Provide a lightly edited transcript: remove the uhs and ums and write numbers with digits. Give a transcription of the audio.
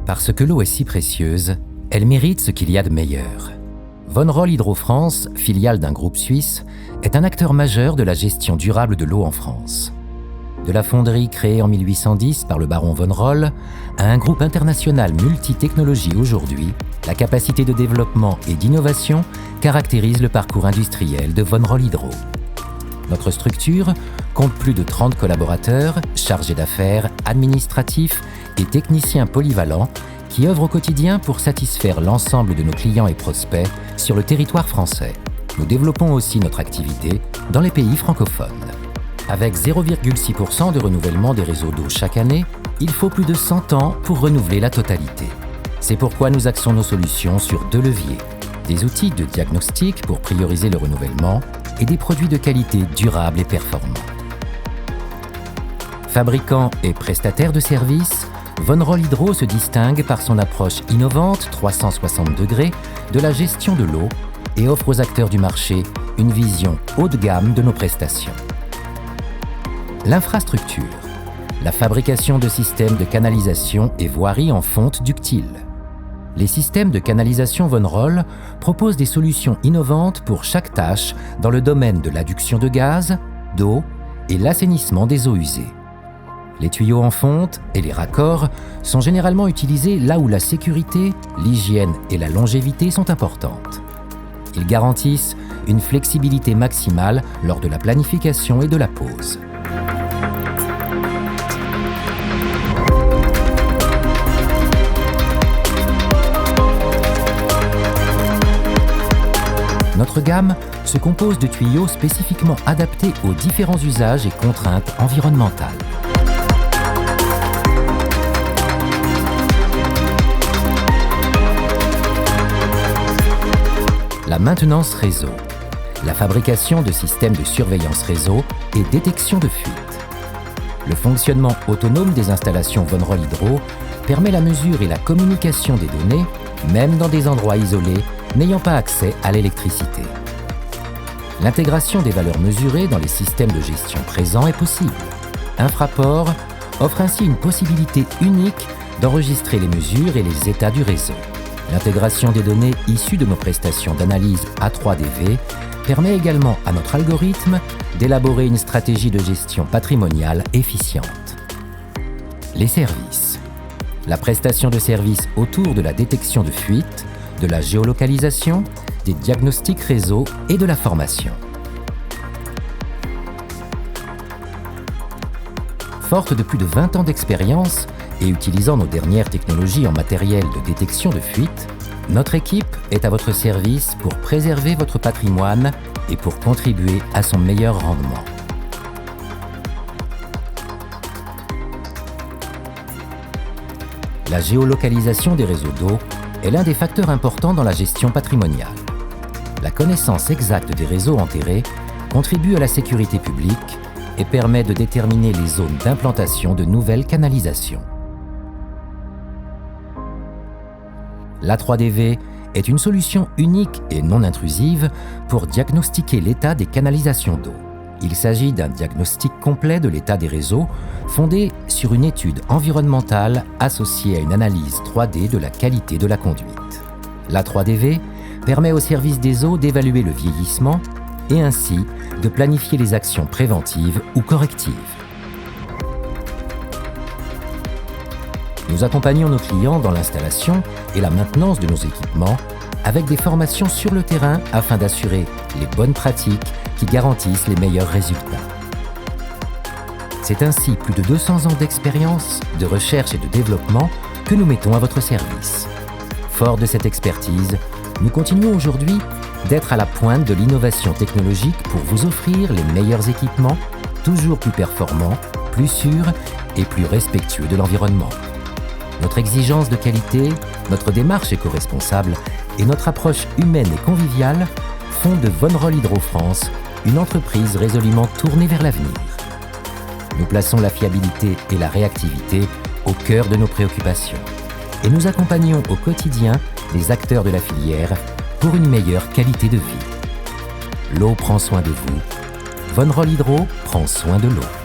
Parce que l'eau est si précieuse, elle mérite ce qu'il y a de meilleur. Von Roll Hydro France, filiale d'un groupe suisse, est un acteur majeur de la gestion durable de l'eau en France. De la fonderie créée en 1810 par le baron Von Roll à un groupe international multi-technologie aujourd'hui, la capacité de développement et d'innovation caractérise le parcours industriel de Von Roll Hydro. Notre structure compte plus de 30 collaborateurs, chargés d'affaires, administratifs et techniciens polyvalents qui œuvrent au quotidien pour satisfaire l'ensemble de nos clients et prospects sur le territoire français. Nous développons aussi notre activité dans les pays francophones. Avec 0,6% de renouvellement des réseaux d'eau chaque année, il faut plus de 100 ans pour renouveler la totalité. C'est pourquoi nous axons nos solutions sur 2 leviers. Des outils de diagnostic pour prioriser le renouvellement et des produits de qualité durable et performants. Fabricant et prestataire de services, Von Roll Hydro se distingue par son approche innovante 360 degrés de la gestion de l'eau et offre aux acteurs du marché une vision haut de gamme de nos prestations. L'infrastructure, la fabrication de systèmes de canalisation et voiries en fonte ductile. Les systèmes de canalisation Von Roll proposent des solutions innovantes pour chaque tâche dans le domaine de l'adduction de gaz, d'eau et l'assainissement des eaux usées. Les tuyaux en fonte et les raccords sont généralement utilisés là où la sécurité, l'hygiène et la longévité sont importantes. Ils garantissent une flexibilité maximale lors de la planification et de la pose. Notre gamme se compose de tuyaux spécifiquement adaptés aux différents usages et contraintes environnementales. La maintenance réseau, la fabrication de systèmes de surveillance réseau et détection de fuite. Le fonctionnement autonome des installations Von Roll Hydro permet la mesure et la communication des données, même dans des endroits isolés n'ayant pas accès à l'électricité. L'intégration des valeurs mesurées dans les systèmes de gestion présents est possible. Infraport offre ainsi une possibilité unique d'enregistrer les mesures et les états du réseau. L'intégration des données issues de nos prestations d'analyse A3DV permet également à notre algorithme d'élaborer une stratégie de gestion patrimoniale efficiente. Les services. La prestation de services autour de la détection de fuite, de la géolocalisation, des diagnostics réseau et de la formation. Forte de plus de 20 ans d'expérience et utilisant nos dernières technologies en matériel de détection de fuite, notre équipe est à votre service pour préserver votre patrimoine et pour contribuer à son meilleur rendement. La géolocalisation des réseaux d'eau est l'un des facteurs importants dans la gestion patrimoniale. La connaissance exacte des réseaux enterrés contribue à la sécurité publique et permet de déterminer les zones d'implantation de nouvelles canalisations. L'A3DV est une solution unique et non intrusive pour diagnostiquer l'état des canalisations d'eau. Il s'agit d'un diagnostic complet de l'état des réseaux fondé sur une étude environnementale associée à une analyse 3D de la qualité de la conduite. L'A3DV permet au service des eaux d'évaluer le vieillissement et ainsi de planifier les actions préventives ou correctives. Nous accompagnons nos clients dans l'installation et la maintenance de nos équipements avec des formations sur le terrain afin d'assurer les bonnes pratiques qui garantissent les meilleurs résultats. C'est ainsi plus de 200 ans d'expérience, de recherche et de développement que nous mettons à votre service. Fort de cette expertise, nous continuons aujourd'hui d'être à la pointe de l'innovation technologique pour vous offrir les meilleurs équipements, toujours plus performants, plus sûrs et plus respectueux de l'environnement. Notre exigence de qualité, notre démarche éco-responsable et notre approche humaine et conviviale font de Von Roll Hydro France une entreprise résolument tournée vers l'avenir. Nous plaçons la fiabilité et la réactivité au cœur de nos préoccupations et nous accompagnons au quotidien les acteurs de la filière pour une meilleure qualité de vie. L'eau prend soin de vous. Von Roll Hydro prend soin de l'eau.